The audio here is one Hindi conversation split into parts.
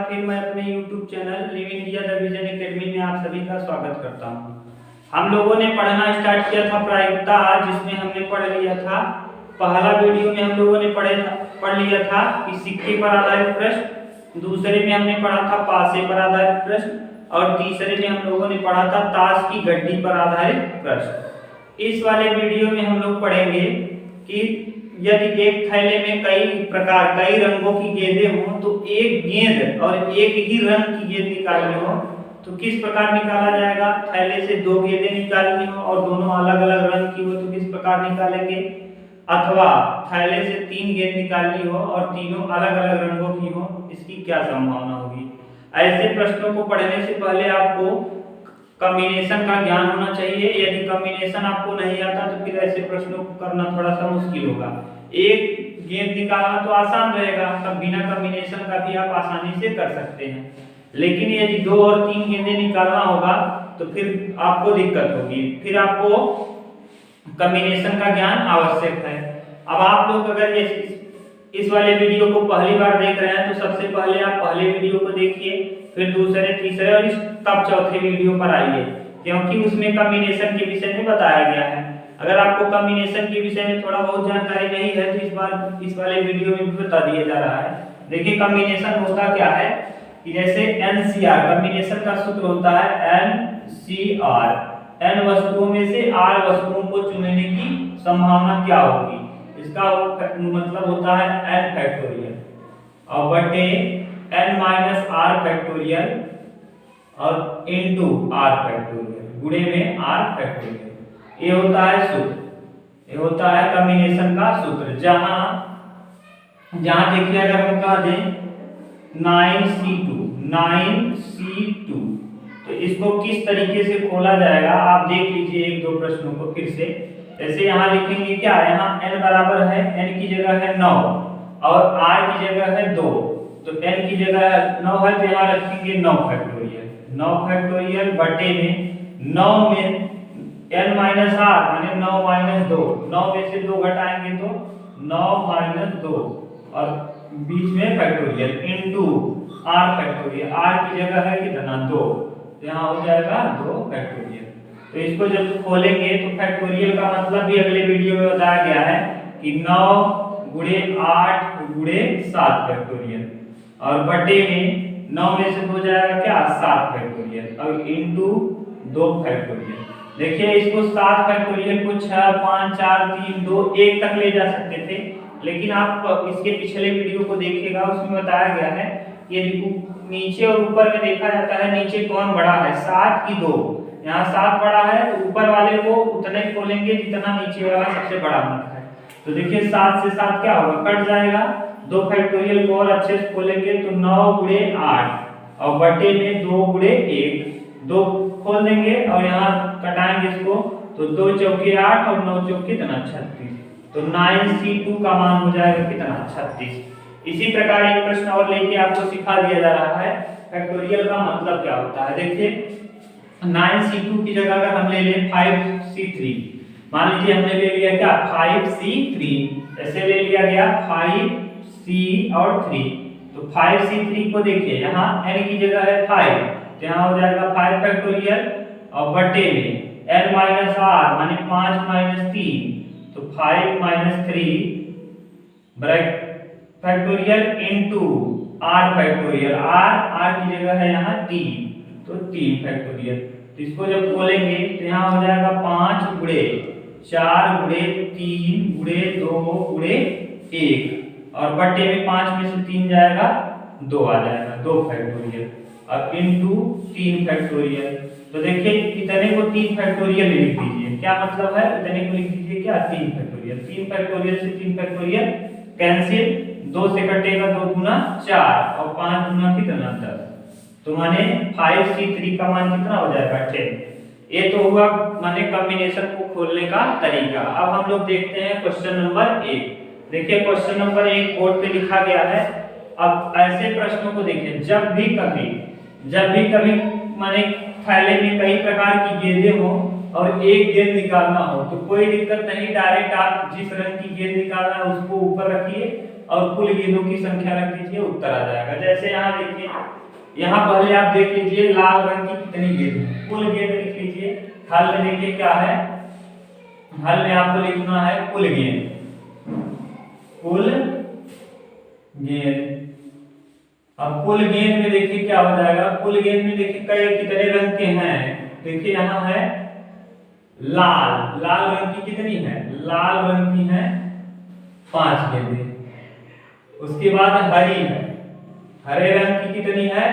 फिर मैं अपने YouTube channel live India the vision academy में आप सभी का स्वागत करता हूं। हम लोगों ने पढ़ना स्टार्ट किया था प्रायिकता, जिसमें हमने पढ़ लिया था पहला वीडियो में हम लोगों ने पढ़ लिया था कि सिक्के पर आधारित प्रश्न, दूसरे में हमने पढ़ा था पासे पर आधारित प्रश्न और तीसरे में हम लोगों ने पढ़ा था ताश की गड्डी पर आधारित प्रश्न। इस वाले वीडियो में हम लोग पढ़ेंगे कि यदि एक थैले में कई रंगों की गेंदें हों तो एक गेंद और एक ही रंग की गेंद निकालनी हो तो किस प्रकार निकाला जाएगा। थैले से दो गेंदें निकालनी हो और दोनों अलग अलग रंग की हो तो किस प्रकार निकालेंगे, अथवा थैले से तीन गेंद निकालनी हो और तीनों अलग अलग रंगों की हो, इसकी क्या संभावना होगी। ऐसे प्रश्नों को पढ़ने से पहले आपको कॉम्बिनेशन का ज्ञान होना चाहिए। यदि कॉम्बिनेशन आपको नहीं आता तो फिर ऐसे प्रश्नों को करना थोड़ा सा मुश्किल होगा। एक गेंद निकालना तो आसान रहेगा, तब बिना कॉम्बिनेशन का भी आप आसानी से कर सकते हैं, लेकिन यदि दो और तीन गेंदें निकालना होगा तो फिर आपको दिक्कत होगी, फिर आपको कॉम्बिनेशन का ज्ञान आवश्यक है। अब आप लोग अगर इस वाले वीडियो को पहली बार देख रहे हैं तो सबसे पहले आप पहले वीडियो को देखिए, फिर दूसरे तीसरे और तब चौथे वीडियो पर आइए, क्योंकि उसमें कॉम्बिनेशन के विषय में बताया गया है। अगर आपको कॉम्बिनेशन के विषय में थोड़ा बहुत जानकारी नहीं है तो इस वाले वीडियो में भी बता दिया जा रहा है। देखिए कॉम्बिनेशन होता क्या है कि जैसे NCR कॉम्बिनेशन का सूत्र होता है NCR, n वस्तुओं में से r वस्तुओं को चुनने की संभावना क्या होगी, इसका मतलब होता है n फैक्टोरियल और बटे n माइनस r फैक्टोरियल और इनटू r फैक्टोरियल, गुणे में r फैक्टोरियल। ये होता है सूत्र, ये होता है कॉम्बिनेशन का सूत्र। जहां देखिए अगर हम कह दें 9C2 तो इसको किस तरीके से खोला जाएगा आप देख लीजिए एक दो प्रश्नों को फिर से। जैसे यहाँ लिखेंगे क्या, यहाँ n बराबर है, n की जगह है 9 और r की जगह है 2, तो n की जगह 9 है तो यहाँ रखेंगे 9 फैक्टोरियल बटे में 9 में n माइनस r माने 9 माइनस 2, 9 में से 2 घटाएंगे तो 9 माइनस 2 और बीच में factorial into r factorial, r की जगह है कितना 2 तो यहाँ हो जाएगा 2 फैक्टोरियल। तो इसको जब खोलेंगे तो फैक्टोरियल का मतलब भी अगले वीडियो में बताया गया है कि 9 गुणे 8 गुणे 7 फैक्टोरियल और बटे में 9 में से हो जाएगा क्या 7 फैक्टोरियल और इनटू 2 फैक्टोरियल। देखिए इसको 7 फैक्टोरियल को 6 5 4 3 2 1 तक ले जा सकते थे, लेकिन आप इसके पिछले वीडियो को देखिएगा, उसमें बताया गया है यदि नीचे और ऊपर में देखा जाता है नीचे कौन बड़ा है 7 की 2, यहाँ 7 बड़ा है तो ऊपर वाले को उतने खोलेंगे जितना नीचे वाला सबसे बड़ा होता है। तो देखिए 7 से 7 क्या होगा, कट जाएगा, 2 फैक्टोरियल को और अच्छे से खोलेंगे तो 9 गुणे 8 और बटे में 2 गुणे 1, 2 खोल देंगे और यहाँ कटाएंगे इसको तो 2 चौके 8 और 9 चौके कितना 36, तो 9C2 का मान हो जाएगा कितना 36। इसी प्रकार एक प्रश्न और लेके आपको सिखा दिया जा रहा है फैक्टोरियल का मतलब क्या होता है। देखिए 9C2 की जगह अगर हम ले लें 5C3, मान लीजिए हमने ले लिया क्या 5C3, ऐसे ले लिया गया 5C और 3, तो 5C3 को देखिए यहाँ n की जगह है 5 तो यहाँ हो जाएगा 5 फैक्टोरियल और बटे में n माइनस r माने 5 माइनस 3 तो 5 minus 3 bracket factorial into r factorial, r की जगह है यहाँ 3 तो 3 फैक्टोरियल। तो इसको जब खोलेंगे तो यहाँ हो जाएगा 5 गुणे 4 गुणे 3 गुणे 2 गुणे 1 और बटे में 5 में से 3 जाएगा 2 आ जाएगा 2 फैक्टोरियल और इनटू 3 फैक्टोरियल। तो देखिए इतने को 3 फैक्टोरियल लिख दीजिए, क्या मतलब है इतने को लिख दीजिए क्या 3 फैक्टोरियल, 3 फैक्टोरियल से 3 फैक्टोरियल कैंसिल, 2 से कटेगा 2 गुना 4 और 5 गुना कितना 10, तो माने 5C3 का मान कितना हो जाएगा 10। ये तो हुआ माने कॉम्बिनेशन को खोलने का तरीका। अब हम लोग देखते हैं क्वेश्चन नंबर 1। देखिए क्वेश्चन नंबर 1 बोर्ड पे लिखा गया है। अब ऐसे प्रश्नों को देखिए, जब भी कभी माने थैले में कई प्रकार की गेंदें हो और एक गेंद निकालना हो तो कोई दिक्कत नहीं, डायरेक्ट आप जिस रंग की गेंद निकालना है उसको ऊपर रखिए और कुल गेंदों की संख्या रख दीजिए, उत्तर आ जाएगा। जैसे यहाँ देखिए, यहाँ पहले आप देख लीजिए लाल रंग की कितनी गेंद है, कुल गेंद लिख लीजिए। हल में देखिए क्या है, हल में आपको लिखना है कुल गेंद, कुल गेंद। अब कुल गेंद में देखिए क्या हो जाएगा, कुल गेंद में देखिए कई कितने रंग के हैं, देखिए यहाँ है लाल, लाल रंग की कितनी है, लाल रंग की है 5 गेंदें। उसके बाद हरी है, हरे रंग की कितनी है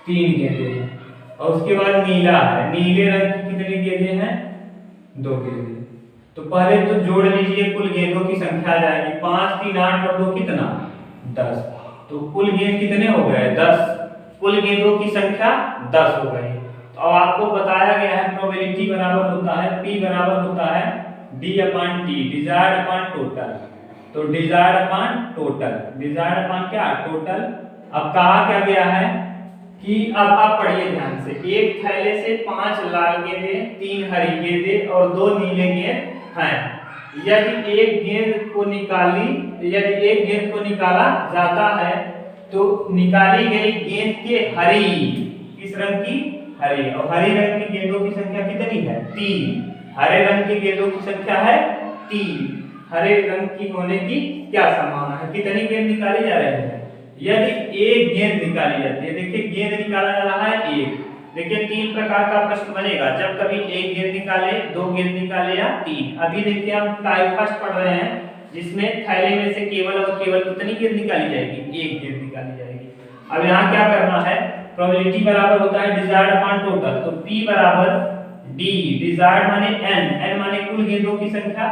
3 गेंदें हैं। और उसके बाद नीला है, नीले रंग की कितनी गेंदें हैं 2 गेंदें। तो पहले तो जोड़ लीजिए, कुल गेंदों की संख्या आ जाएगी 5 3 8 और 2 कितना 10। तो कुल गेंद कितने हो गए 10, कुल गेंदों की संख्या 10 हो गई। तो आपको बताया गया है प्रोबेबिलिटी बराबर होता है P बराबर होता है D/T, डिजायर्ड अपॉन टोटल। तो desired upon total, desired upon क्या टोटल। अब कहा क्या गया है कि अब आप पढ़िए ध्यान से, एक थैले से 5 लाल गेंदें, 3 हरी गेंदें और 2 नीले गेंद हैं। यदि एक गेंद को निकाला जाता है तो निकाली गई गेंद के हरी, किस रंग की हरी, और हरी रंग की गेंदों की संख्या कितनी है 3, हरे रंग की गेंदों की संख्या है 3, हरे रंग की होने की क्या संभावना है, कितनी गेंद निकाली जा रही है। यदि एक गेंद निकाली जाती है, देखिए गेंद निकाला जा रहा है एक, देखिए 3 प्रकार का प्रश्न बनेगा, जब कभी एक गेंद निकाले, 2 गेंद निकाले या 3। अभी देखिए हम टाइप फर्स्ट पढ़ रहे हैं जिसमें थैले में से केवल और केवल कितनी गेंद निकाली जाएगी, एक गेंद निकाली जाएगी। अब यहाँ क्या करना है, प्रोबेबिलिटी बराबर होता है डिजायर्ड अपॉन टोटल। तो P बराबर D, डिजायर्ड माने n माने कुल गेंदों की संख्या।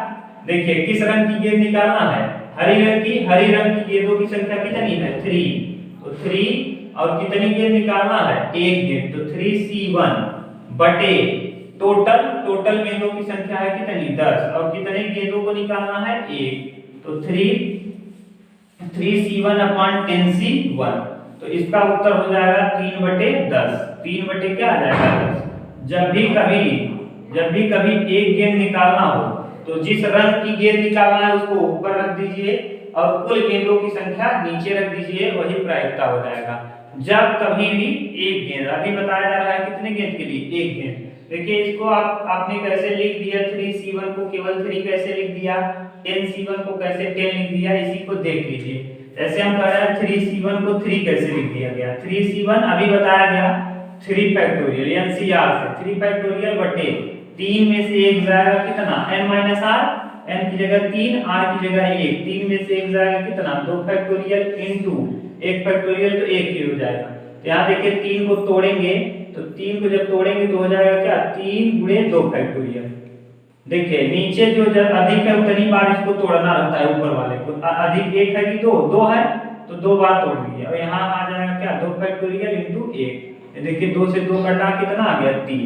देखिए किस रंग की गेंद निकालना है, हरी रंग की, हरी रंग की गेंदों की संख्या कितनी है 3, तो 3 और कितनी गेंद निकालना है एक गेंद, तो 3C1 बटे टोटल गेंदों की संख्या है कितनी 10 और कितने गेंदों को निकालना है 1, तो 3C1 अपॉन 10C1। तो इसका उत्तर हो जाएगा 3/10, 3 बटे क्या आ जाएगा 10। जब भी कभी एक गेंद निकालना हो तो जिस रंग की गेंद निकालना है उसको ऊपर रख दीजिए और कुल गेंदों की संख्या नीचे रख दीजिए, वही प्रायिकता हो जाएगा। जब कभी भी एक गेंद, अभी बताया जा रहा है कितने गेंद के लिए एक गेंद। देखिए इसको आपने कैसे लिख दिया, 3C1 को केवल 3 कैसे लिख दिया, 10C1 को कैसे 10 लिख दिया, इसी को देख लीजिए। जैसे हम कह रहे हैं 3C1 को 3 कैसे लिख दिया गया, 3C1 अभी बताया गया 3 फैक्टोरियल NCR से 3 फैक्टोरियल बटे 3 में से 1 जाएगा कितना n-r, n की जगह 3, r की जगह 1, 3 में से 1 जाएगा कितना 2 फैक्टोरियल इनटू 1 फैक्टोरियल, तो 1 ही हो जाएगा। तो यहाँ देखिए 3 को तोड़ेंगे, तो 3 को जब तोड़ेंगे तो हो जाएगा क्या 3 गुणे 2 फैक्टोरियल। देखिए नीचे जो जब अधिक है उतनी बार इसको तोड़ना रहता है, ऊपर वाले को अधिक 1 है कि 2 है तो 2 बार तोड़ दिए, और यहाँ आ जाएगा क्या 2 फैक्टोरियल इनटू 1। देखिए 2 से 2 कटा कितना आ गया 3।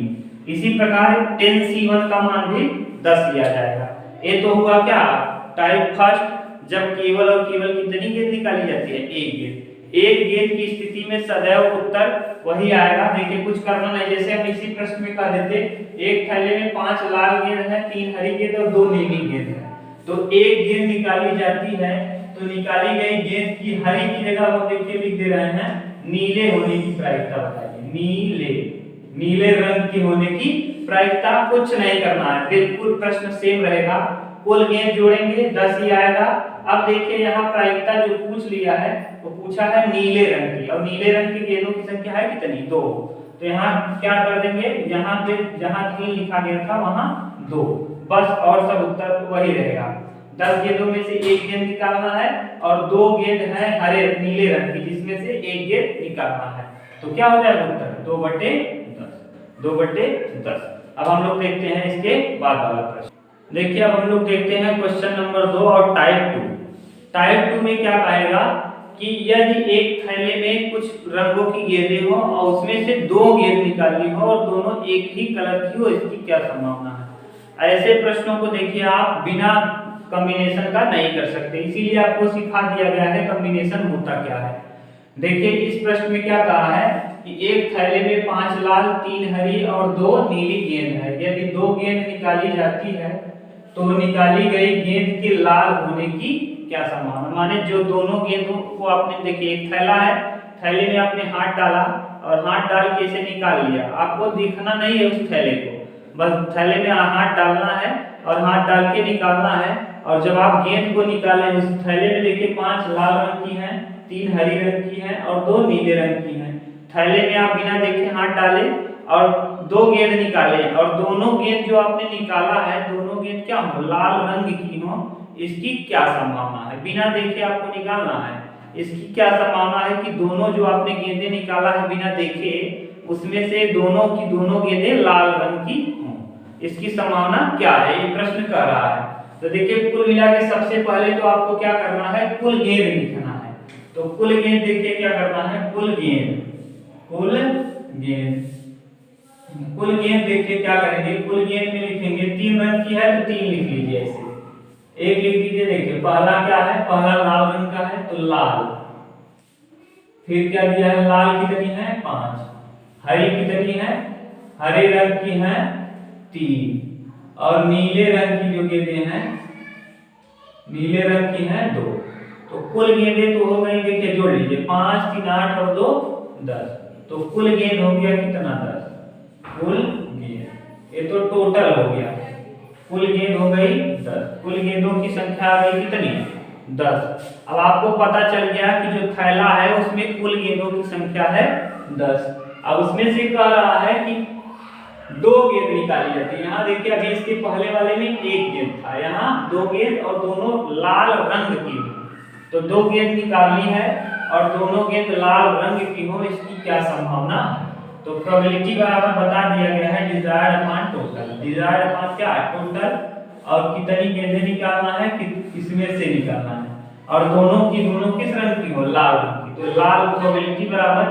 इसी प्रकार 10C1 का मान भी 10 लिया जाएगा। ये तो हुआ क्या टाइप फर्स्ट, जब केवल और केवल कितनी गेंद निकाली जाती है एक गेंद। एक गेंद की स्थिति में सदैव उत्तर वही आएगा। देखिए कुछ करना नहीं, जैसे हम इसी प्रश्न में कह देते एक थैले में 5 लाल गेंद है, 3 हरी गेंद और 2 नीली गेंद है, तो एक गेंद निकाली जाती है तो निकाली गई गेंद की हरी की जगह हम देखिए लिख दे रहे हैं नीले होने की प्रायिकता बताइए, नीले रंग की होने की प्रायिकता। कुछ नहीं करना है, बिल्कुल प्रश्न सेम रहेगा, कुल गेंद जोड़ेंगे 10 ही आएगा। अब देखिए यहाँ प्रायिकता जो पूछ लिया है वो पूछा है नीले रंग की, और नीले रंग की गेंदों की संख्या है कितनी 2। तो यहाँ क्या कर देंगे, यहाँ पे जहाँ 3 लिखा गया था वहां 2 बस, और सब उत्तर वही रहेगा। 10 गेंदों में से एक गेंद निकालना है और 2 गेंद है हरे नीले रंग की जिसमें से एक गेंद निकालना है, तो क्या हो जाएगा उत्तर 2/10। अब हम लोग देखते हैं इसके बाद वाला प्रश्न। देखिए अब हम लोग देखते हैं क्वेश्चन नंबर 2 और टाइप 2। टाइप 2 में क्या कहेगा कि यदि एक थैले में कुछ रंगों की गेंदें हो और उसमें से 2 गेंद निकालनी हो और दोनों एक ही कलर की हो, इसकी क्या संभावना है। ऐसे प्रश्नों को देखिए आप बिना कॉम्बिनेशन का नहीं कर सकते, इसीलिए आपको सिखा दिया गया है कॉम्बिनेशन होता क्या है। देखिए इस प्रश्न में क्या कहा है कि एक थैले में 5 लाल, 3 हरी और 2 नीली गेंद है। यदि 2 गेंद निकाली जाती है तो निकाली गई गेंद के लाल होने की क्या संभावना। माने जो दोनों गेंदों को आपने देखिए, एक थैला है, थैले में आपने हाथ डाला और हाथ डाल के इसे निकाल लिया। आपको देखना नहीं है उस थैले को, बस थैले में हाथ डालना है और हाथ डाल के निकालना है। और जब आप गेंद को निकालें, उस थैले में देखिए 5 लाल रंग की हैं, 3 हरी रंग की हैं और 2 नीले रंग की हैं। थैले में आप बिना देखे हाथ डाले और 2 गेंद निकाले और दोनों गेंद जो आपने निकाला है, दोनों गेंद क्या हो, लाल रंग की हो, इसकी क्या संभावना है। बिना देखे आपको निकालना है, इसकी क्या संभावना है कि दोनों जो आपने गेंदें निकाला है बिना देखे, उसमें से दोनों की दोनों गेंदें लाल रंग की हों, इसकी संभावना क्या है, ये प्रश्न कह रहा है। तो देखिए कुल मिला के सबसे पहले तो आपको क्या करना है, कुल गेंद लिखना है। तो कुल गेंद देखिए क्या करना है, कुल गेंद देखिए क्या करेंगे, कुल गेंद में लिखेंगे 3 रंग की है तो 3 लिख लीजिए, ऐसे एक लिख दीजिए। देखिए पहला क्या है, पहला लाल रंग का है तो लाल, फिर क्या दिया है, लाल कितनी है 5, हरी कितनी है, हरे रंग की है 3 और नीले रंग की जो गेंदें हैं, नीले रंग की हैं 2। तो कुल गेंदें तो हो गई, देखिए जोड़ लीजिए 5 3 8 और 2 10। तो कुल गेंद हो गया कितना 10, कुल गेंद, ये तो टोटल हो गया, कुल गेंद हो गई 10। कुल गेंदों की संख्या आ गई कितनी 10। अब आपको पता चल गया कि जो थैला है उसमें कुल गेंदों की संख्या है 10। अब उसमें से कह रहा है कि 2 गेंद निकाली जाती है। यहाँ देखिए अभी इसके पहले वाले में 1 गेंद था, यहाँ 2 गेंद और दोनों लाल रंग की, तो 2 गेंद निकालनी है और दोनों गेंद लाल रंग की हो, इसकी क्या संभावना। तो प्रोबेबिलिटी बराबर बता दिया गया है desired upon total. Desired upon क्या है, टोटल, और कितनी गेंदें निकालना है, किसमें से निकालना है, और दोनों किस रंग की हो, लाल रंग की। तो लाल प्रोबेबिलिटी बराबर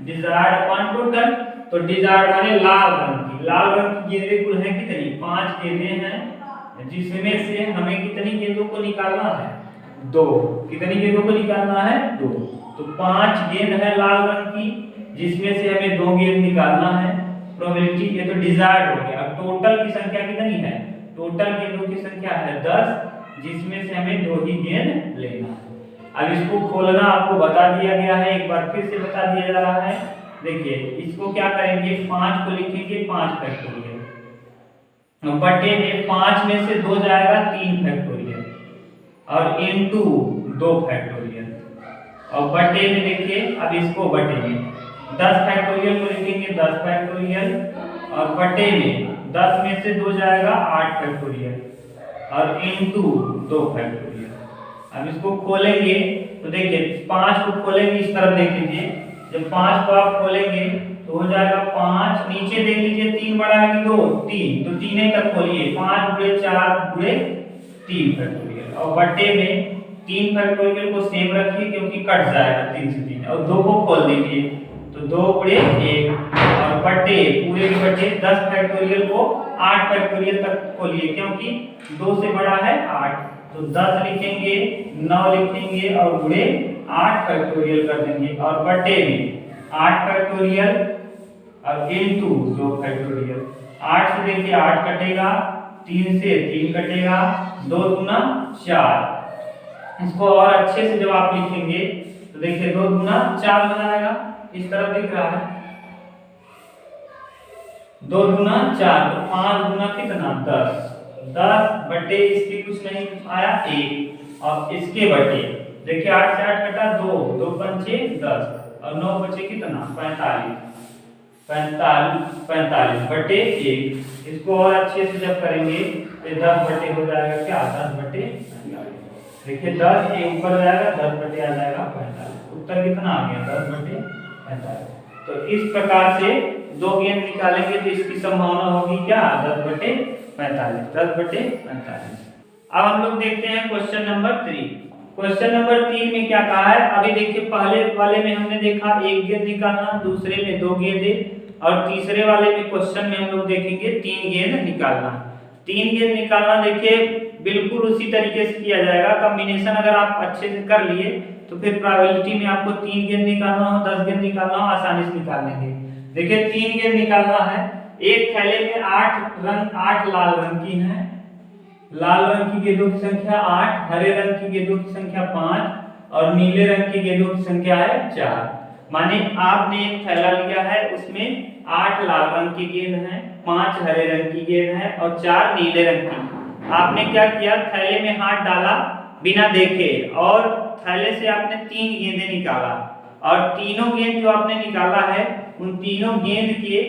डिजायर्ड अपॉन टोटल। तो डिजायर्ड माने लाल रंग की, लाल रंग की गेंदें कुल है कितनी 5 गेंदें हैं, जिसमें से हमें कितनी गेंदों को निकालना है 2। कितनी गेंदों को निकालना है 2। तो 5 गेंद है लाल रंग की, जिसमें से हमें 2 गेंद निकालना है। प्रोबेबिलिटी ये तो डिजायर्ड हो गया। अब टोटल की संख्या कितनी है, टोटल गेंदों की संख्या है 10, जिसमें से हमें 2 ही गेंद लेना है। अब इसको खोलना आपको बता दिया गया है, एक बार फिर से बता दिया जा रहा है। देखिए इसको क्या करेंगे, 5 को लिखेंगे 5 फैक्टोरियल, बटे में 5 में से 2 जाएगा 3 फैक्टोरियल और इनटू 2 फैक्टोरियल, और बटे में देखिए अब इसको बटे में 10 फैक्टोरियल को लिखेंगे 10 फैक्टोरियल, और बटे में 10 में से 2 जाएगा 8 फैक्टोरियल और इनटू 2 फैक्टोरियल। अब इसको खोलेंगे तो देखिए 5 को खोलेंगे, इस तरफ देख लीजिए, जब 5 को आप खोलेंगे तो हो जाएगा 5, नीचे देख लीजिए 3 बड़ा है कि 2, 3, तो 3 तक खोलिए, 5 गुणे 4 गुणे 3 फैक्टोरियल, और बटे में 3 फैक्टोरियल को सेम रखिए क्योंकि कट जाएगा 3 से 3, और 2 को खोल दीजिए तो 2 गुणे 1, और बटे पूरे के बटे 10 फैक्टोरियल को 8 फैक्टोरियल तक खोलिए क्योंकि 2 से बड़ा है 8, तो 10 लिखेंगे 9 लिखेंगे और गुणे 8 फैक्टोरियल कर देंगे, और बटे में 8 फैक्टोरियल और इनटू 2 फैक्टोरियल। 8 से देखिए 8 कटेगा, 3 से 3 कटेगा, 2 दूना 4। इसको और अच्छे से जब आप लिखेंगे तो देखिए 2 दूना 4 हो जाएगा, इस तरफ दिख रहा है 2 दूना 4, तो 5 दूना कितना 10, 10 बटे इसके कुछ नहीं आया 1, और इसके बटे देखिए 8 से 8 कटा 2, 2 पंचे 10 और 9 बचे कितना 45 बटे 1। इसको और अच्छे से जब करेंगे तो 10 बटे हो जाएगा क्या 10 बटे 45। देखिए 10 के ऊपर जाएगा 10 बटे आ जाएगा 45, उत्तर कितना आ गया 10 बटे 45। तो इस प्रकार से 2 गेंद निकालेंगे तो इसकी संभावना होगी क्या 10 बटे 45, 10 बटे 45। अब हम लोग देखते हैं क्वेश्चन नंबर 3। क्वेश्चन नंबर 3 में क्या कहा है, अभी देखिए पहले वाले में हमने देखा 1 गेंद निकालना, दूसरे में 2 गेंदें, और तीसरे वाले में क्वेश्चन में हम लोग देखेंगे 3 गेंद निकालना। 3 गेंद निकालना देखिए बिल्कुल उसी तरीके से किया जाएगा, कॉम्बिनेशन अगर आप अच्छे से कर लिए तो फिर प्रोबेबिलिटी में आपको 3 गेंद निकालना हो 10 गेंद निकालना हो आसानी से निकाल लेंगे। देखिए 3 गेंद निकालना है, एक थैले में 8 लाल रंग की हैं, लाल रंग की गेंदों की संख्या 8, हरे रंग की गेंदों की संख्या 5 और नीले रंग की गेंदों की संख्या है 4। माने आपने एक थैला लिया है, उसमें 8 लाल रंग की गेंद है, 5 हरे रंग की गेंद है और 4 नीले रंग की। आपने क्या किया, थैले में हाथ डाला बिना देखे और थैले से आपने 3 गेंदें निकाला और तीनों गेंद जो आपने निकाला है उन तीनों गेंद के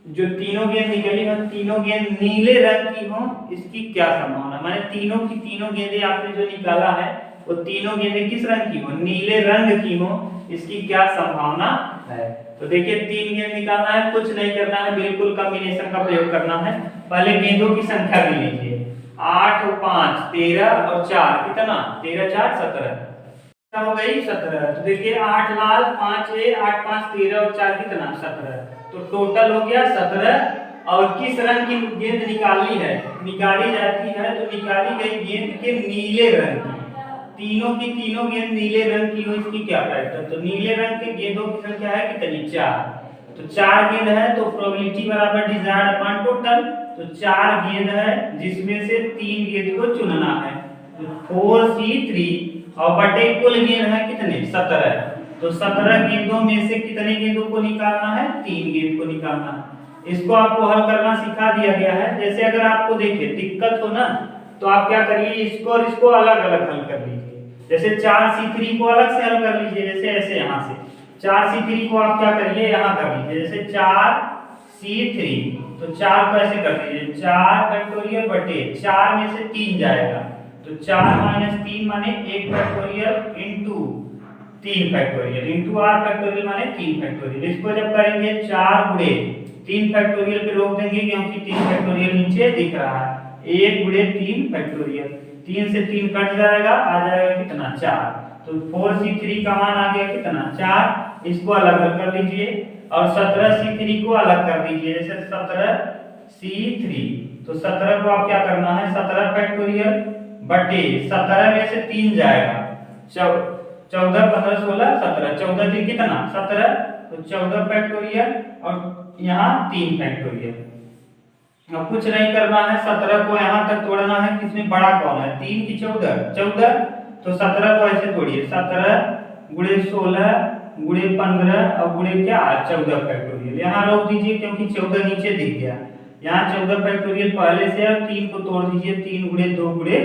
जो तीनों गेंद निकली हो तीनों गेंद नीले रंग की हो, इसकी क्या संभावना। माने तीनों की तीनों गेंदें आपने जो निकाला है वो तीनों गेंदें किस रंग की हो, नीले रंग की हो, इसकी क्या संभावना है। तो देखिए 3 गेंद निकालना है, कुछ नहीं करना है, बिल्कुल कॉम्बिनेशन का प्रयोग करना है। पहले गेंदों की संख्या गिन लीजिए, 8 और 5 13 और 4 कितना, 13 4 17 हो गई 17। तो देखिए 8 लाल 5 8 5 13 और 4 कितना 17, तो टोटल हो गया 17। और किस रंग की गेंद निकाली है, निकाली जाती है तो निकाली गई गेंद के नीले रंग की, तीनों की तीनों गेंद नीले रंग की हो, इसकी क्या पैटर्न। तो नीले रंग के गेंदों की संख्या है कितनी 4, तो 4 गेंद है तो प्रोबेबिलिटी बराबर डिजायर्ड अपॉन टोटल। तो 4 गेंद है जिसमें से 3 गेंद को चुनना है, तो 4C3 और बटे कुल गेंद है कितने 17। तो 17 गेंदों में से कितने गेंदों को निकालना है, 3 गेंद को निकालना है। इसको आपको हल करना सिखा दिया गया है। जैसे अगर आपको देखिए दिक्कत हो ना तो आप क्या करिए, इसको और इसको अलग अलग हल कर लीजिए। जैसे 4C3 को अलग से हल कर लीजिए, जैसे ऐसे यहाँ से 4C3 को आप क्या करिए यहाँ कर लीजिए, जैसे 4C3 तो 4 को ऐसे कर दीजिए 4 फैक्टोरियल बटे 4 में से 3 जाएगा, तो 4 - 3 माने 1 factorial into 3 factorial into r factorial माने 3 फैक्टोरियल। इसको जब करेंगे 4 गुणे 3 फैक्टोरियल पे रोक देंगे क्योंकि 3 फैक्टोरियल नीचे दिख रहा है, 1 गुणे 3 फैक्टोरियल, 3 से 3 कट जाएगा, आ जाएगा कितना 4। तो 4C3 का मान आ गया कितना 4। इसको अलग कर लीजिए और 17C3 को अलग कर दीजिए, जैसे 17C3 तो 17 को आप क्या करना है 17 फैक्टोरियल बटे 17 में से 3 जाएगा 14 15 16 17, 14 3 कितना 17, तो 14 फैक्टोरियल और यहाँ 3 फैक्टोरियल। अब कुछ नहीं करना है, 17 को यहाँ तक तोड़ना है, किसमें बड़ा कौन है 3 की 14, तो 17 को ऐसे तोड़िए 17 गुणे 16 गुणे 15 और गुणे क्या 14 फैक्टोरियल। यहाँ रोक दीजिए क्योंकि 14 नीचे दिख गया, यहाँ 14 फैक्टोरियल पहले से है, 3 को तोड़ दीजिए 3 गुणे 2 गुणे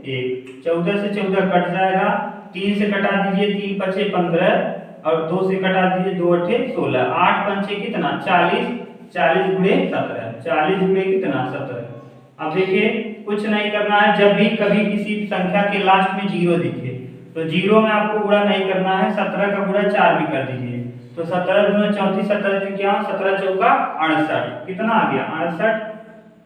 1, 14 से 14 कट जाएगा, 3 से कटा दीजिए 3 पचे 15 और 2 से कटा दीजिए 2 अठे 16, 8 पंचे कितना 40, 40 गुणे 17, 40 गुणे कितना 17। अब देखिए कुछ नहीं करना है, जब भी कभी किसी संख्या के लास्ट में 0 दिखे तो 0 में आपको गुणा नहीं करना है, 17 का गुणा 4 भी कर दीजिए, तो 17 दूना 34 17 क्या 17 चौका 68 कितना आ गया 68।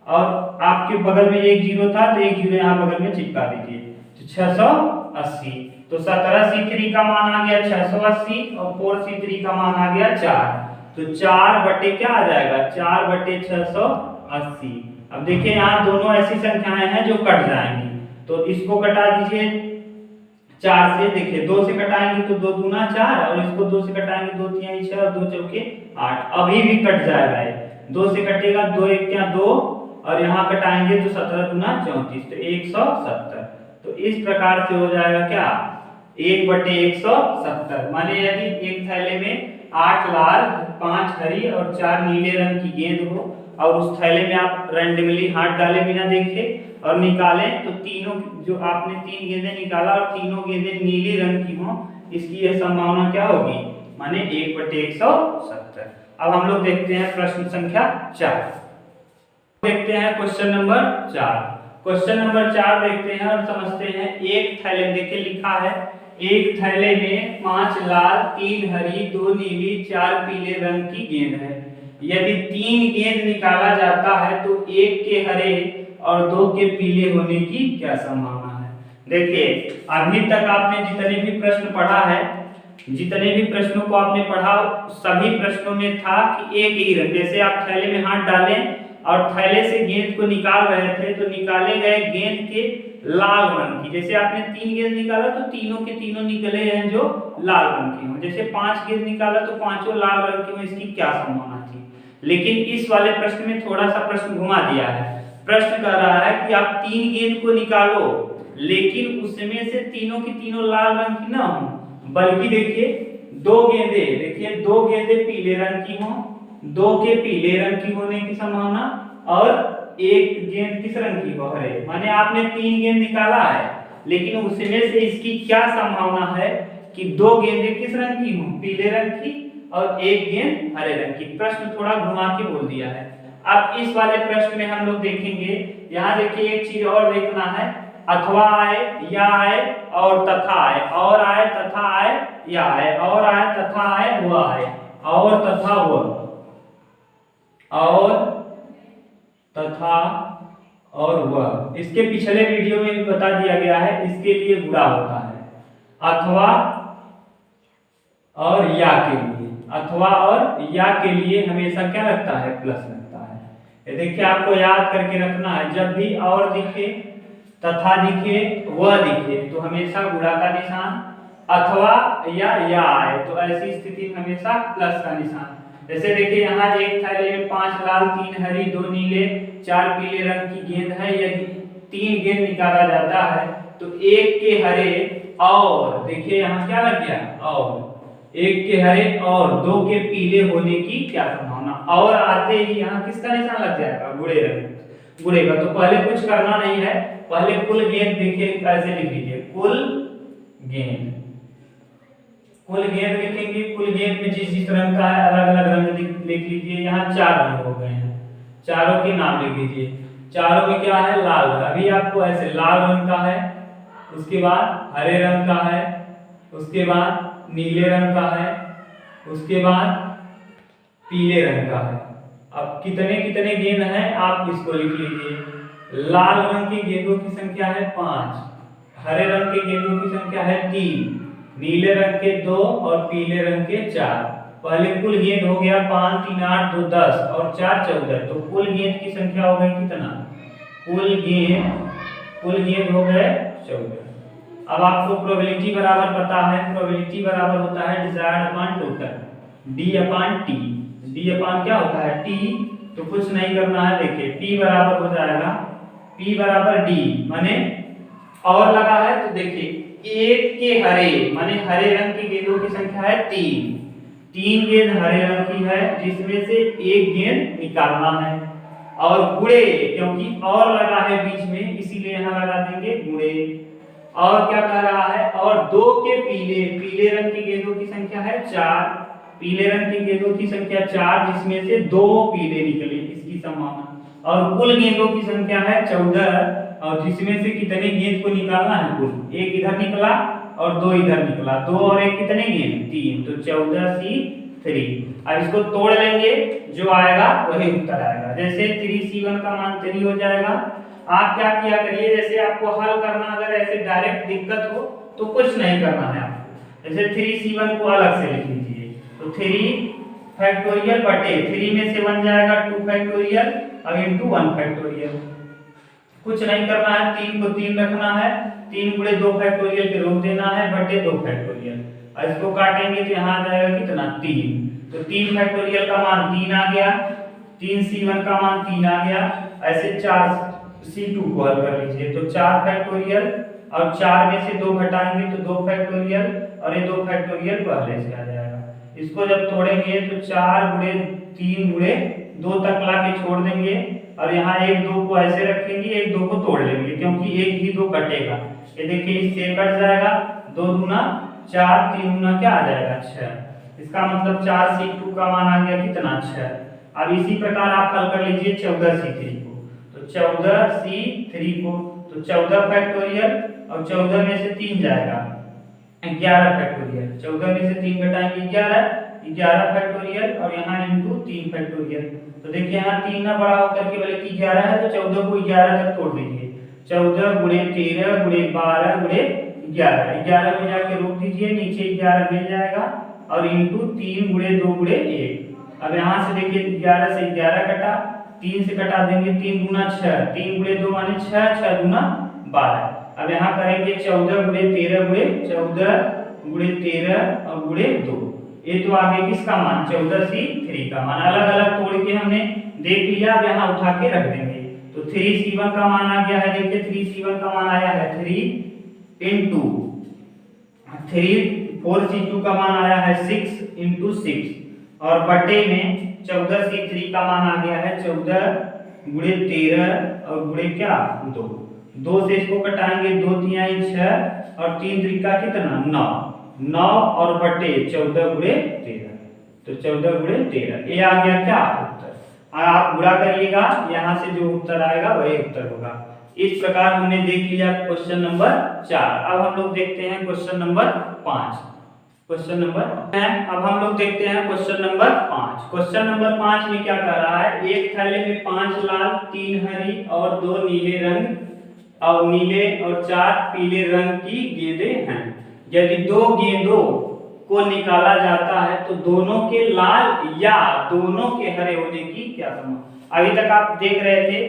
और आपके बगल में एक 0 था तो एक 0 यहाँ बगल में चिपका दीजिए, तो 680। तो 17C3 का मान आ गया 680 और 4C3 का मान आ गया 4, तो 4 बटे क्या आ जाएगा 4 बटे 680। अब देखिए यहाँ दोनों ऐसी संख्याएं हैं जो कट जाएंगी, तो इसको कटा दीजिए 4 से, देखिए 2 से कटाएंगे तो 2 दूना 4 और इसको 2 से कटाएंगे 2 तिहाई 6 और 2 चौके 8, अभी भी कट जाएगा, 2 से कटेगा 2 1 क्या 2 और यहाँ कटाएंगे तो 17 दूना 34 तो 170। तो इस प्रकार से हो जाएगा क्या 1 बटे 170। माने यदि एक थैले में 8 लाल 5 हरी और 4 नीले रंग की गेंद हो और उस थैले में आप रैंडमली हाथ डाले बिना देखे और निकालें तो तीनों जो आपने 3 गेंदें निकाला और तीनों गेंदें नीली रंग की हो, इसकी यह संभावना क्या होगी माने 1 बटे 170। अब हम लोग देखते हैं प्रश्न संख्या 4, देखते हैं क्वेश्चन नंबर 4। क्वेश्चन नंबर 4 देखते हैं और समझते हैं। एक थैले देखिए लिखा है, एक थैले में 5 लाल 3 हरी 2 नीली 4 पीले रंग की गेंद है। यदि 3 गेंद निकाला जाता है तो 1 के हरे और 2 के पीले होने की क्या संभावना है। देखिए अभी तक आपने जितने भी प्रश्न पढ़ा है, जितने भी प्रश्नों को आपने पढ़ा सभी प्रश्नों में था कि एक ही रंग, जैसे आप थैले में हाथ डालें और थैले से गेंद को निकाल रहे थे तो निकाले गए गेंद के लाल रंग की, जैसे आपने 3 गेंद निकाला तो तीनों के तीनों निकले हैं जो लाल रंग के हों, जैसे 5 गेंद निकाला तो पांचों लाल रंग के हों, इसकी क्या संभावना थी। लेकिन इस वाले प्रश्न में थोड़ा सा प्रश्न घुमा दिया है, प्रश्न कर रहा है कि आप 3 गेंद को निकालो, लेकिन उसमें से तीनों की तीनों लाल रंग की ना हो, बल्कि देखिए 2 गेंदे, देखिए 2 गेंदे पीले रंग की हो, 2 के पीले रंग की होने की संभावना, और 1 गेंद किस रंग की हो, हरे। माने आपने 3 गेंद निकाला है, लेकिन उसमें से इसकी क्या संभावना है कि 2 गेंदें किस रंग की हों, पीले रंग की, और 1 गेंद हरे रंग की। प्रश्न थोड़ा घुमा के बोल दिया है। अब इस वाले प्रश्न में हम लोग देखेंगे, यहाँ देखिए एक चीज और देखना है, अथवा आए, या आए, और तथा आए, और आए, तथा आए, या आए, और आए, तथा आए, वह आए, और तथा वह, और तथा और वह। इसके पिछले वीडियो में भी बता दिया गया है, इसके लिए गुणा होता है अथवा और या के लिए, अथवा और या के लिए हमेशा क्या लगता है, प्लस लगता है। ये देखिए आपको याद करके रखना है, जब भी और दिखे, तथा दिखे, वह दिखे, तो हमेशा गुणा का निशान, अथवा या आए तो ऐसी स्थिति में हमेशा प्लस का निशान। जैसे देखिए यहाँ एक थैले में 5 लाल, 3 हरी, 2 नीले, 4 पीले रंग की गेंद है। यदि 3 गेंद निकाला जाता है तो 1 के हरे और, देखिए यहाँ क्या लग गया, और 1 के हरे और 2 के पीले होने की क्या संभावना, और आते ही यहाँ किसका निशान लग जाएगा, गुड़े रंग, गुड़े का। तो पहले कुछ करना नहीं है, पहले कुल गेंद देखिए कैसे लिख लीजिए, कुल गेंद, कुल गेंद लिखेंगे। कुल गेंद में जिस जिस रंग का है अलग अलग रंग लिख लीजिए। यहाँ 4 रंग हो गए हैं, चारों के नाम लिख दीजिए। चारों में क्या है, लाल। अभी आपको ऐसे लाल रंग का है, उसके बाद हरे रंग का है, उसके बाद नीले रंग का है, उसके बाद पीले रंग का है। अब कितने कितने गेंद हैं आप इसको लिख लीजिए। लाल रंग की गेंदों की संख्या है 5, हरे रंग के गेंदों की संख्या है 3, नीले रंग के 2 और पीले रंग के 4। पहले कुल गेंद हो गया 5 3 8 2 10 और 4 14, तो कुल गेंद की संख्या हो गई कितना, कुल गेंद हो गए 14। अब आपको प्रोबेबिलिटी बराबर पता है, प्रोबेबिलिटी बराबर होता है desired upon total, D upon T. D upon क्या होता है, टी। तो कुछ नहीं करना है, देखिए P बराबर हो जाएगा, P बराबर D, माने और लगा है तो देखिए 1 के हरे, माने हरे रंग की गेंदों की संख्या है 3 गेंद हरे रंग की है, जिसमें से 1 गेंद निकालना है। और गुणे, क्योंकि और लगा है बीच में इसीलिए यहाँ लगा देंगे गुणे। और क्या कह रहा है, और 2 के पीले रंग की गेंदों की संख्या है 4, पीले रंग की गेंदों की संख्या 4, जिसमें से 2 पीले निकले, इसकी संभावना। और कुल गेंदों की संख्या है 14, और जिसमें से कितने गेंद को निकालना है, कुल 1 इधर निकला और 2 इधर निकला, 2 और 1 कितने गेंद, 3, तो 14C3। अब इसको तोड़ लेंगे, जो आएगा वही उत्तर आएगा। जैसे 3C1 का मान 3 हो जाएगा। आप क्या किया करिए, जैसे आपको हल करना अगर ऐसे डायरेक्ट दिक्कत हो तो कुछ नहीं करना है आपको। जैसे 3C1 को अलग से लिख लीजिए, तो 3 फैक्टोरियल बटे 3 में से बन जाएगा 2 फैक्टोरियल और इंटू 1 फैक्टोरियल। कुछ नहीं करना है, 3 को 3 रखना है, 3 गुणे 2 फैक्टोरियल के रोक देना है बटे 2 फैक्टोरियल। और इसको काटेंगे तो यहाँ आ जाएगा कितना, 3। तो 3 फैक्टोरियल का मान 3 आ गया, 3C1 का मान 3 आ गया। ऐसे 4C2 को हल कर लीजिए, तो 4 फैक्टोरियल और 4 में से 2 घटाएंगे तो 2 फैक्टोरियल, और ये 2 फैक्टोरियल पहले से आ जाएगा। इसको जब तोड़ेंगे तो 4 गुणे 3 गुणे 2 तक ला के छोड़ देंगे, और यहाँ 1 2 को ऐसे रखेंगे, 1 2 को तोड़ लेंगे, क्योंकि 1 ही 2 कटेगा। ये देखिए इससे कट जाएगा, 2 दूना 4, 3 दूना क्या आ जाएगा 6। इसका मतलब 4C2 का मान आ गया कितना, 6। अब इसी प्रकार आप हल कर लीजिए 14C3 को, तो 14C3 को, तो 14 फैक्टोरियल और 14 में से 3 जाएगा 11 फैक्टोरियल, 14 में से 3 घटाएंगे 11 फैक्टोरियल, और यहाँ इंटू 3 फैक्टोरियल। तो देखिए यहाँ 3 ना बड़ा होकर के बोले कि 11 है, तो 14 को 11 तक तोड़ दीजिए। 14 गुणे 13 गुणे 12 गुणे 11 में जाके रोक दीजिए, नीचे 11 मिल जाएगा, और इंटू 3 गुणे 2 गुणे 1। अब यहाँ से देखिए 11 से 11 कटा, 3 से कटा देंगे 3 दूना 6, 3 गुणे 2 माने 6, 6 दूना 12। अब यहाँ करेंगे 14 गुणे 13 गुणे 14 गुणे 13 और गुणे 2। ये तो आगे किसका मान, 14C3 का मान। अलग अलग तोड़ के हमने देख लिया, अब यहाँ उठा के रख देंगे। तो 3C1 का मान आ गया है, देखिए 3C1 का मान आया है 3 इंटू 4C2 का मान आया है 6 इंटू 6 और बटे में 14C3 का मान आ गया है 14 गुणे 13 और गुणे क्या 2 से इसको कटाएंगे, 2 तिहाई 6 और 3 त्रिका कितना 9 और बटे 14 गुणे 13, तो 14 गुणे 13 ये आ गया क्या उत्तर। और आप गुणा करिएगा, यहाँ से जो उत्तर आएगा वही उत्तर होगा। इस प्रकार हमने देख लिया क्वेश्चन नंबर 4। अब हम लोग देखते हैं क्वेश्चन नंबर 5। क्वेश्चन नंबर अब हम लोग देखते हैं क्वेश्चन नंबर 5। क्वेश्चन नंबर 5 में क्या कह रहा है, एक थैले में 5 लाल 3 हरी और 2 नीले रंग और नीले और 4 पीले रंग की गेंदें हैं। यदि 2 गेंदों को निकाला जाता है तो दोनों के लाल या दोनों के हरे होने की क्या संभावना। अभी तक आप देख रहे थे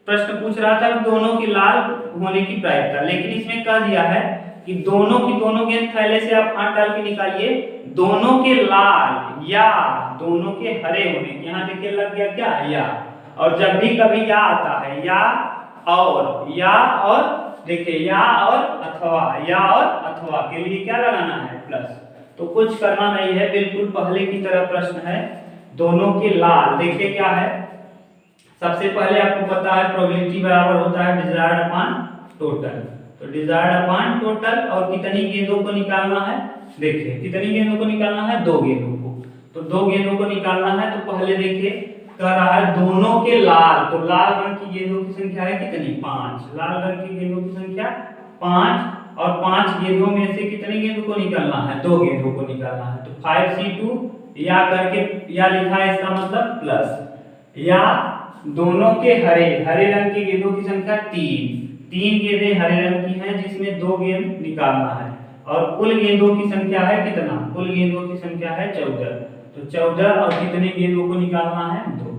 प्रश्न पूछ रहा था दोनों के लाल होने की प्रायिकता, लेकिन इसमें कह दिया है कि दोनों की दोनों गेंद थैले से आप 8 डाल के निकालिए, दोनों के लाल या दोनों के हरे होने की। यहाँ देखिए लग गया क्या या, और जब भी कभी या आता है या और देखिए या और अथवा के लिए क्या लगाना है प्लस, तो कुछ करना नहीं है, बिल्कुल पहले की तरह प्रश्न है। दोनों के लाल देखिए क्या है, सबसे पहले आपको पता है प्रोबेबिलिटी बराबर होता है डिजायर्ड अपॉन टोटल, तो डिजायर्ड अपॉन टोटल और कितनी गेंदों को निकालना है, देखिए कितनी गेंदों को निकालना है 2 गेंदों को, तो 2 गेंदों को निकालना है। तो पहले देखिए कह रहा है दोनों के लाल, तो लाल रंग की गेंदों की संख्या है कितनी 5, लाल रंग की गेंदों की संख्या 5 और 5 गेंदों में से कितनी गेंदों को निकालना है 2 गेंदों को निकालना है। तो 5C2 या करके या लिखा है, इसका मतलब प्लस या दोनों के हरे रंग की गेंदों की संख्या 3 गेंदें हरे रंग की हैं जिसमें 2 गेंद निकालना है और कुल गेंदों की संख्या है कितना, कुल गेंदों की संख्या है 14, तो 14 और कितने गेंदों को निकालना है 2,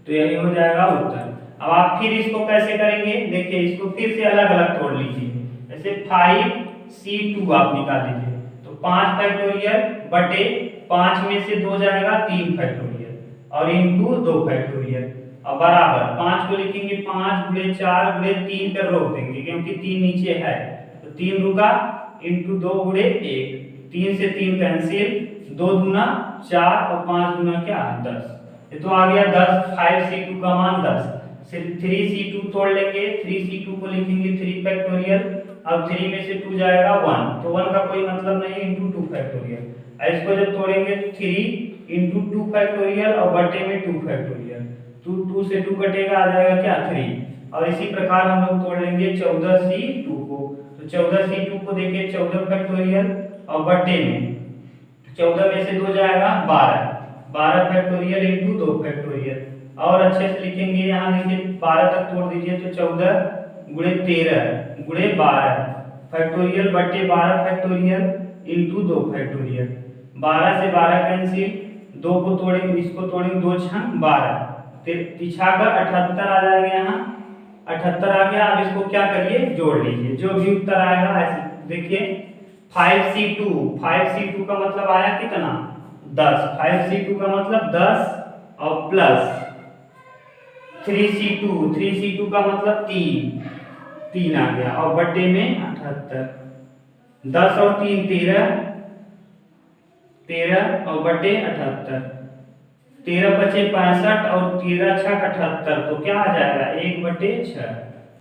तो यही हो जाएगा उत्तर। अब आप फिर इसको कैसे करेंगे, देखिए इसको फिर से अलग अलग तोड़ लीजिए, जैसे 5C2 आप निकाल लीजिए, तो 5 फैक्टोरियल बटे 5 में से 2 जाएगा 3 फैक्टोरियल और इनटू 2 फैक्टोरियल और बराबर 5 को लिखेंगे 5 गुणे 4 गुणे 3 पर रोक देंगे क्योंकि 3 नीचे है, तो 3 रुका इनटू 2 गुणे 1, 3 से 3 कैंसिल, 2 दूना 4 और 5 दूना क्या 10, ये तो आ गया 10। 5C2 का मान 10, सिर्फ 3C2 तोड़ लेंगे, 3C2 को लिखेंगे 3 फैक्टोरियल, अब 3 में से 2 जाएगा 1, तो 1 का कोई मतलब नहीं इनटू 2 फैक्टोरियल, इसको जब तोड़ेंगे 3 इंटू 2 फैक्टोरियल और बटे में 2 फैक्टोरियल, 2 से 2 कटेगा आ जाएगा क्या 3, और इसी प्रकार हम लोग तोड़ लेंगे 14C2 को, तो 14C2 को देखिए 14 फैक्टोरियल और बटे में 14 में से 2 जाएगा 12 फैक्टोरियल इंटू 2 फैक्टोरियल, और अच्छे से लिखेंगे यहाँ देखिए 12 तक तोड़ दीजिए तो 14 गुणे 13 गुणे 12 फैक्टोरियल बटे 12 फैक्टोरियल इंटू 2 फैक्टोरियल, 12 से 12 कैंसिल, 2 को तोड़ेंगे इसको तोड़ेंगे 2 छंग 12, पीछा का 78 आ जाएगा, यहाँ 78 आ गया। अब इसको क्या करिए जोड़ लीजिए, जो भी उत्तर आएगा ऐसे देखिए 5C2 का मतलब आया कितना 10, 5C2 का मतलब 10 और प्लस 3C2 का मतलब 3 आ गया और बटे में 78, 10 और 3 13 और बटे 78, 13 बचे 65 और 13 छक 78, तो क्या आ जाएगा 1/6,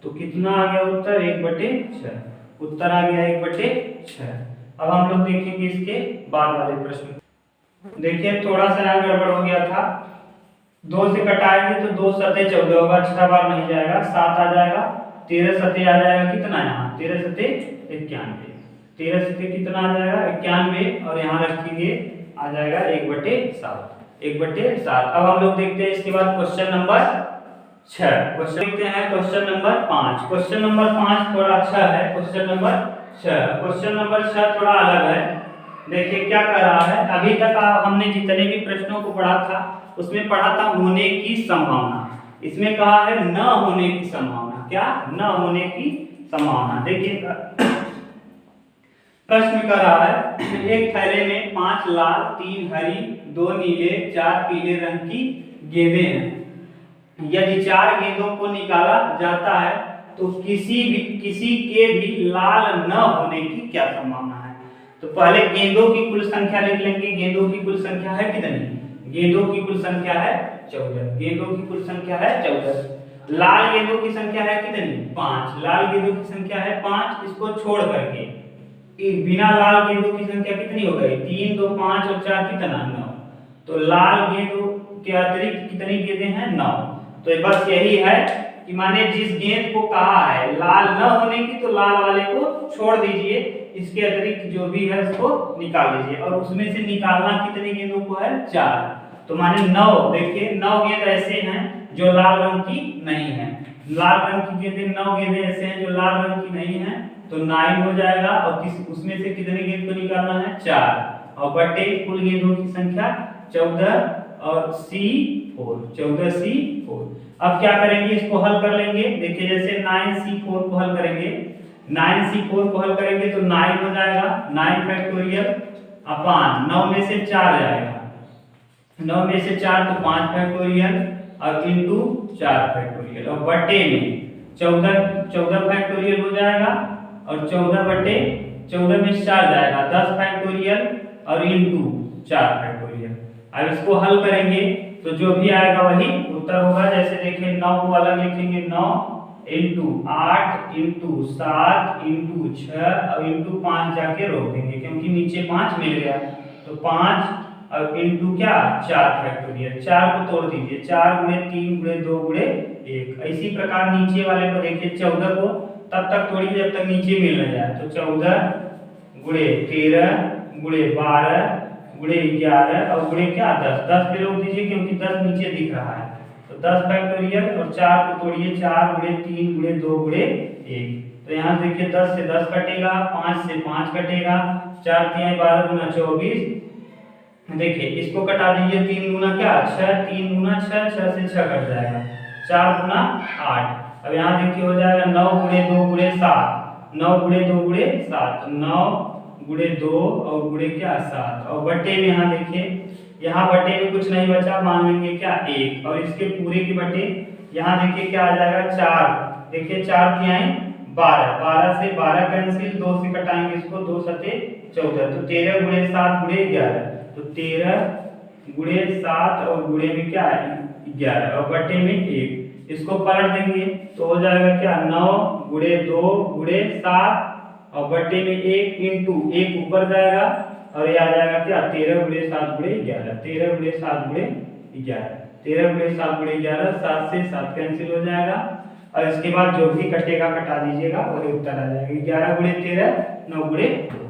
तो कितना आ गया उत्तर 1/6, उत्तर आ गया 1/6। अब हम लोग देखेंगे इसके बाद वाले प्रश्न। देखिए थोड़ा सा यहाँ गड़बड़ हो गया था, 2 से कटाएंगे तो 2 सते 14 होगा, 6 बार नहीं जाएगा 7 आ जाएगा, 13 सते आ जाएगा कितना यहाँ 13 सते 91, 13 सते कितना आ जाएगा 91 और यहाँ रखेंगे आ जाएगा 1/7। अब हम लोग देखते हैं इसके बाद क्वेश्चन नंबर 6। क्वेश्चन देखते हैं क्वेश्चन नंबर 5। क्वेश्चन नंबर 5 थोड़ा अच्छा है, क्वेश्चन नंबर 6 थोड़ा अलग है। देखिए क्या कर रहा है, अभी तक हमने जितने भी प्रश्नों को पढ़ा था उसमें पढ़ा था होने की संभावना, इसमें कहा है न होने की संभावना, क्या न होने की संभावना। देखिए प्रश्न कर रहा है एक थैले में 5 लाल 3 हरी 2 नीले 4 पीले रंग की गेंदें हैं, यदि 4 गेंदों को निकाला जाता है तो किसी के भी लाल न होने की क्या संभावना है। तो पहले गेंदों की कुल संख्या लिख लेंगे। गेंदों की कुल संख्या है कितनी? गेंदों की कुल संख्या है 14। गेंदों की कुल संख्या है 14। लाल गेंदों की संख्या है कितनी? 5। लाल गेंदों की संख्या है 5। इसको छोड़ करके बिना लाल गेंदों की संख्या कितनी हो गई? 3 2 5 और 4 कितना? 9। तो लाल गेंदों के अतिरिक्त कितनी गेंदें हैं? 9। तो बस यही है कि माने जिस गेंद को कहा है लाल न होने की तो लाल वाले को छोड़ दीजिए, इसके अतिरिक्त जो भी है उसको निकाल लीजिए। और उसमें से निकालना कितनी गेंदों को है? 4। तो माने 9। देखिए 9 गेंद ऐसे हैं जो लाल रंग की नहीं है। लाल रंग की गेंदें 9 गेंदें ऐसे हैं जो लाल रंग की नहीं है, तो 9 हो जाएगा। और उसमें से कितने गेंद को निकालना है? 4। और बटे कुल गेंदों की संख्या 14 और C4 14 C4। अब क्या करेंगे? इसको हल कर लेंगे। देखिए जैसे 9C4 को हल करेंगे, 9C4 को हल करेंगे तो 9 हो जाएगा। 9 फैक्टोरियल अपॉन 9 में से 4 जाएगा, 9 में से 4 तो 5 फैक्टोरियल और इंटू 4 फैक्टोरियल और बटे में 14 फैक्टोरियल हो जाएगा और 14 बटे 14 में 4 जाएगा 10 फैक्टोरियल और इंटू 4 फैक्टोरियल। अब इसको हल करेंगे तो जो भी आएगा वही उत्तर होगा। जैसे देखिए 9 को अलग लिखेंगे, 9 इंटू 8 इंटू 7 इंटू 6 और इंटू 5 जाके रोक देंगे क्योंकि नीचे 5 मिल गया। तो 5 और इंटू क्या? 4 फैक्टोरियल। 4 को तोड़ दीजिए, 4 गुणे 3 गुणे 2 गुणे 1। इसी प्रकार नीचे वाले को देखिए 14 को तब तक तोड़िए जब तक नीचे मिल न जाए। तो 14 गुणे 13 गुणे 12 गुणे 11 और गुणे क्या? 10। 10 पे रोक दीजिए क्योंकि 10 नीचे दिख रहा है। तो 10 फैक्टोरियल और 4 को तोड़िए, 4 गुणे 3 गुणे 2 गुणे 1। तो यहाँ देखिए 10 से 10 कटेगा, 5 से 5 कटेगा, 4 3 12 गुना 24। देखिए इसको कटा दीजिए, 3 गुना क्या? 6, 3 गुना 6, 6 से 6 कट जाएगा, 4 गुना 8। अब यहाँ देखिए हो जाएगा 9 गुणे 2 गुणे 7, 9 गुणे 2 गुणे 7, 9 गुणे 2 और गुणे क्या? 7। और बटे में यहाँ देखिए, यहाँ बटे में कुछ नहीं बचा, मान लेंगे क्या? 1। और इसके पूरे के बटे यहाँ देखिए क्या आ जाएगा? 4। देखिए 4 तिहाई 12, 12 से 12 कैंसिल, 2 से कटाएंगे इसको, 2 सते 14। तो 13 गुणे 7 गुणे 11। तो 13 गुणे 7 और गुणे में क्या है? 11 और बटे में 1। इसको पलट देंगे तो हो जाएगा क्या? 9 गुणे 2 गुणे 7 और बटे में 1 इंटू 1 ऊपर जाएगा और ये आ जाएगा क्या? 13 गुणे 7 गुणे 11। 13 गुणे 7 गुणे 11, 13 गुणे 7 गुणे 11, 7 से 7 कैंसिल हो जाएगा। और इसके बाद जो भी कटेगा कटा दीजिएगा, वही उत्तर आ जाएगा। 11 गुणे 13 9 गुणे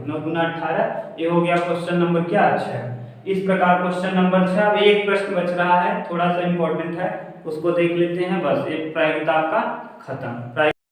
9 गुना 18। ये हो गया क्वेश्चन नंबर क्या? 6। इस प्रकार क्वेश्चन नंबर 6। अब एक प्रश्न बच रहा है, थोड़ा सा इंपॉर्टेंट है, उसको देख लेते हैं। बस एक प्रायोगिक आपका खत्म।